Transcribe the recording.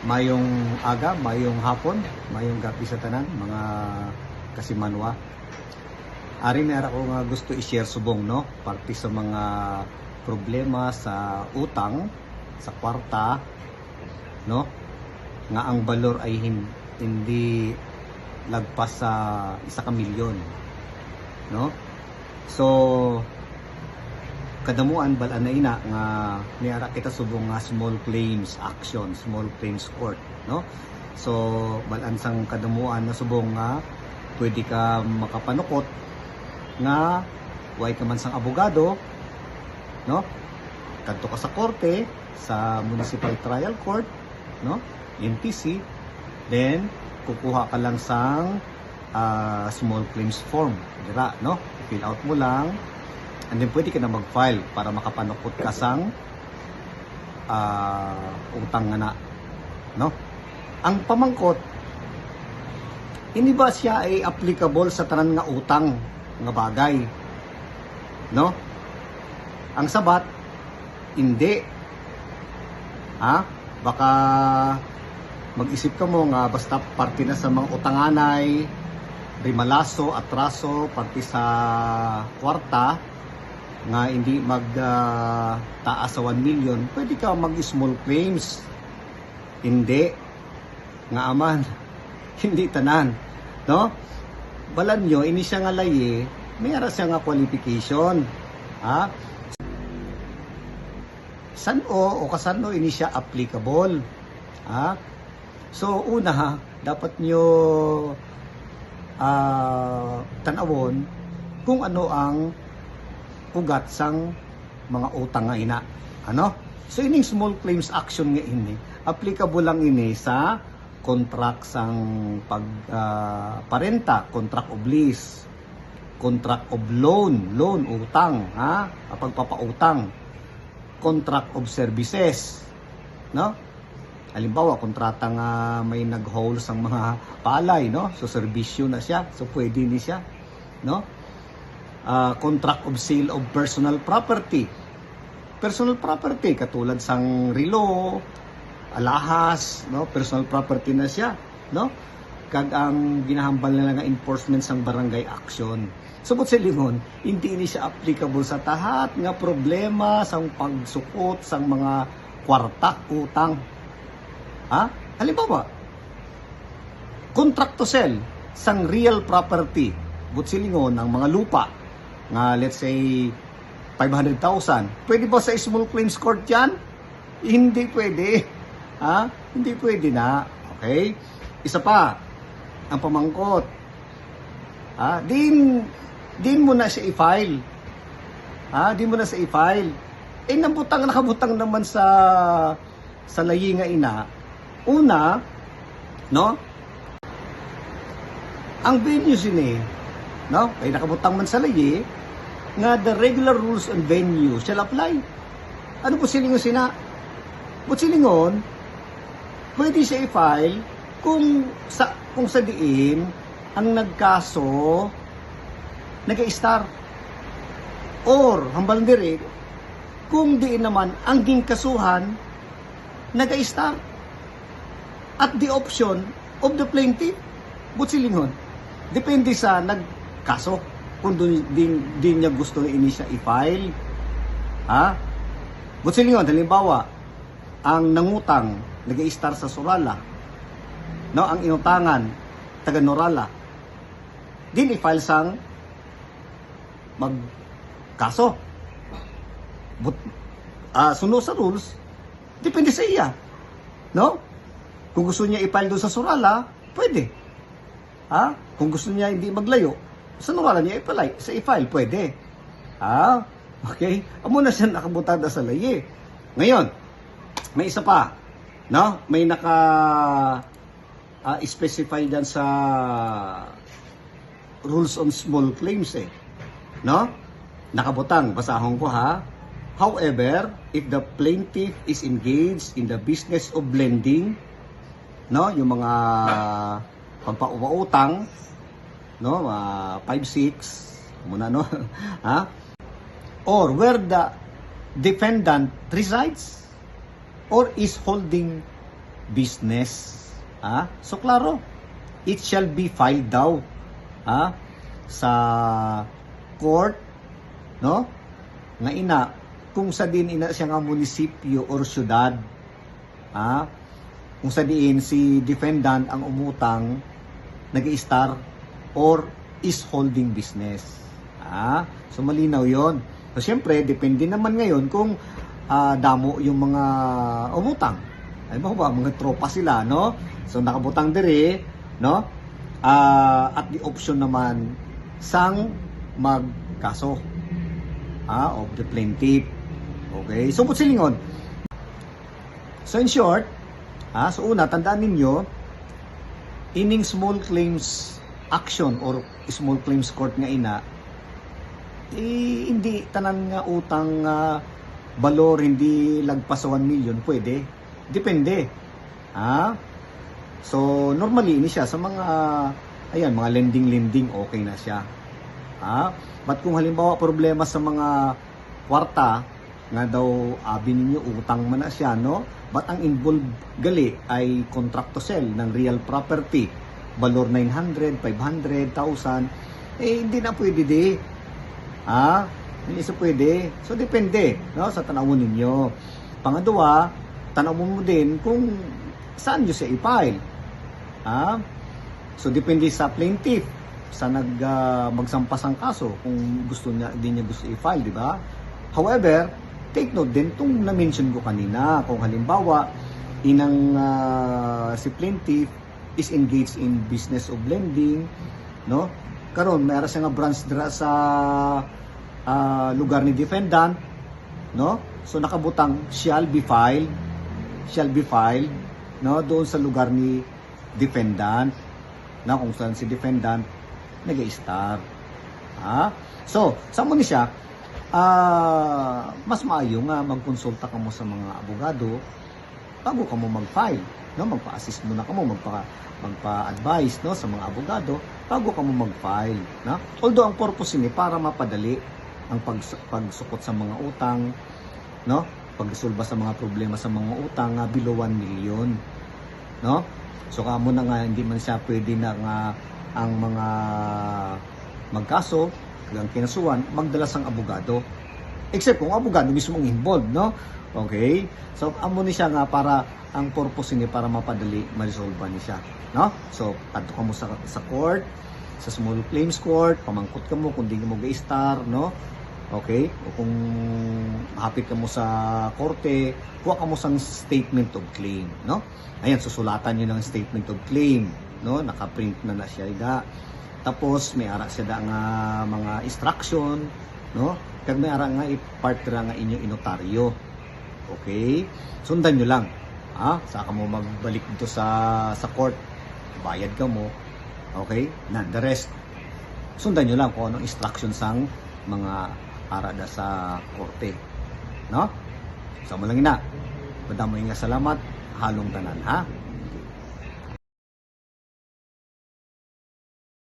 Mayong aga, mayong hapon, mayong gabi sa tanan, mga kasimanwa. Ari meron ko nga gusto i-share subong, no? Parte sa mga problema sa utang, sa kwarta, no? Nga ang balor ay hindi lagpas sa 1 ka milyon, no? So, kadamuan balaan na ina nga niara kita subong nga small claims action, small claims court, no? So balaan sang kadamuan na subong nga pwede ka makapanukot nga way ka man sang abogado, no? Kadto ka sa korte, sa municipal trial court, no? MTC, then kukuha ka lang sang small claims form, dira, no? Fill out mo lang. And then pwede ka na mag-file para makapanukot ka sang utang nga na, no? Ang pamangkot, hindi ba siya ay applicable sa tanan nga utang nga bagay, no? Ang sabat, hindi. Baka mag-isip ka mo nga basta parte na sa mga utanganay, rimalaso, atraso, parte sa kwarta, nga hindi taas sa 1 million, pwede ka mag-small claims. Hindi. Nga aman, hindi tanan. No? Balan nyo, ini siya nga laye, mayroon siya nga qualification. Sano o kasano ini siya applicable. So, una, dapat nyo tanawon kung ano ang ugat sang mga utang nga ina. Ano? So ining small claims action nga ini, applicable lang ini sa contract sang parenta, contract of lease, contract of loan, utang, pagpapautang, contract of services, no? Halimbawa, kontrata nga may nag-haul sang mga palay, no? So serbisyo na siya, so pwede ni siya, no? Contract of sale of personal property. Personal property katulad sang relo, alahas, no? Personal property na siya, no? Kag ang ginahambal nila nga enforcement sang barangay action. Subot sa lingon, hindi ni siya applicable sa tahat nga problema sang pagsukot sang mga kwarta, utang. Halimbawa, contract to sell sang real property, butsilingon ang mga lupa nga let's say 500,000. Pwede ba sa small claims court yan? Hindi pwede. Hindi pwede na. Okay? Isa pa, ang pamangkot. Din mo na siya i-file. Din mo na siya i-file. Nakabutang naman sa layi nga ina. Una, no? Ang venue sini, no? Ay nakabutang man sa layi nga the regular rules and venue shall apply. Ano po silingon sina? But silingon, pwede siya i-file kung sa diin ang nagkaso nag-i-start, or hambal diri kung diin naman ang gingkasuhan nag-i-start at the option of the plaintiff. But silingon, depende sa nagkaso kung din niya gusto ini siya i-file. But silingon, halimbawa, ang nangutang nag-i-start sa Sorala, no, ang inutangan taga Norala, din i-file sang magkaso. But sunod sa rules, depende sa iya, no? Kung gusto niya i-file doon sa Sorala, pwede. Kung gusto niya hindi maglayo, sa Norala niya i-file, pwede. Okay? Amo na siya nakabutada sa layi. Ngayon, may isa pa, no? May specify dyan sa rules on small claims, no? Nakabutang, basahon ko However, if the plaintiff is engaged in the business of lending, no, yung mga pampautang, no, 5-6 muna, no, or where the defendant resides or is holding business. So klaro, it shall be filed daw sa court, no? Nga ina kung sa din ina siya nga munisipyo or syudad. Kung sa diin si defendant ang umutang nag-i-star or is holding business. So malinaw 'yon. So syempre depende naman ngayon kung damo yung mga umutang. Ay mo ba mga tropa sila, no? So nakabutang dire, no? At the option naman sang magkaso of the plaintiff. Okay? So silingon. So in short, so una tandaan ninyo, ining small claims action or small claims court nga ina, hindi tanan nga utang balor hindi lagpas sa 1 million pwede. Depende. So normally ini siya sa mga mga lending okay na siya. But kung halimbawa problema sa mga kwarta nga daw abi ninyo utang man na siya, no? But ang involved gali ay contract to sell ng real property, valor 900, 500, 1,000, hindi na pwede di. Hindi isa pwede. So depende, no, sa tanawon ninyo. Pangadua, tanawon mo din kung saan nyo siya i-file. So depende sa plaintiff sa magsampas ang kaso kung gusto niya, hindi niya gusto i-file, di ba? However, take note din itong na-mention ko kanina. Kung halimbawa, inang si plaintiff is engaged in business of lending, no? Karon mayroon siya nga branch dira sa lugar ni defendant, no? So nakabutang shall be filed, no, doon sa lugar ni defendant, na kung saan si defendant nag-i-star. So, sa mo ni siya, mas maayo nga magkonsulta ka mo sa mga abogado bago ka mo mag-file, no? Magpa-assist muna ka mo, magpa-advise, no, sa mga abogado bago ka mo mag-file, no? Although ang purpose ni para mapadali ang pagsukot sa mga utang, no? Pagsulba sa mga problema sa mga utang below 1 million, no? So kamo na nga hindi man siya pwede na nga ang mga magkaso ang kinasuhan magdala sang abogado, except kung abogado mismo ang involved, no? Okay, so amo ni siya nga para ang purpose ni para mapadali ma-resolve ni siya, no? So adto ka mo sa court, sa small claims court, pamangkot ka mo kung di mo ga-star, no? Okay, o kung hapit ka mo sa korte, kuha ka mo sang statement of claim, no? Ayan, susulatan nyo ng statement of claim, no? Nakaprint na siya ida. Tapos may ara siya da nga mga instruction, no? Kag may ara nga i-part nga inyong inotaryo. Okay? Sundan nyo lang. Saka mo magbalik dito sa court, bayad ka mo. Okay? Na the rest, sundan nyo lang kung anong instruction sang mga arada sa korte, no? So mo lang ina. Madamo nga salamat, halong tanan, ha?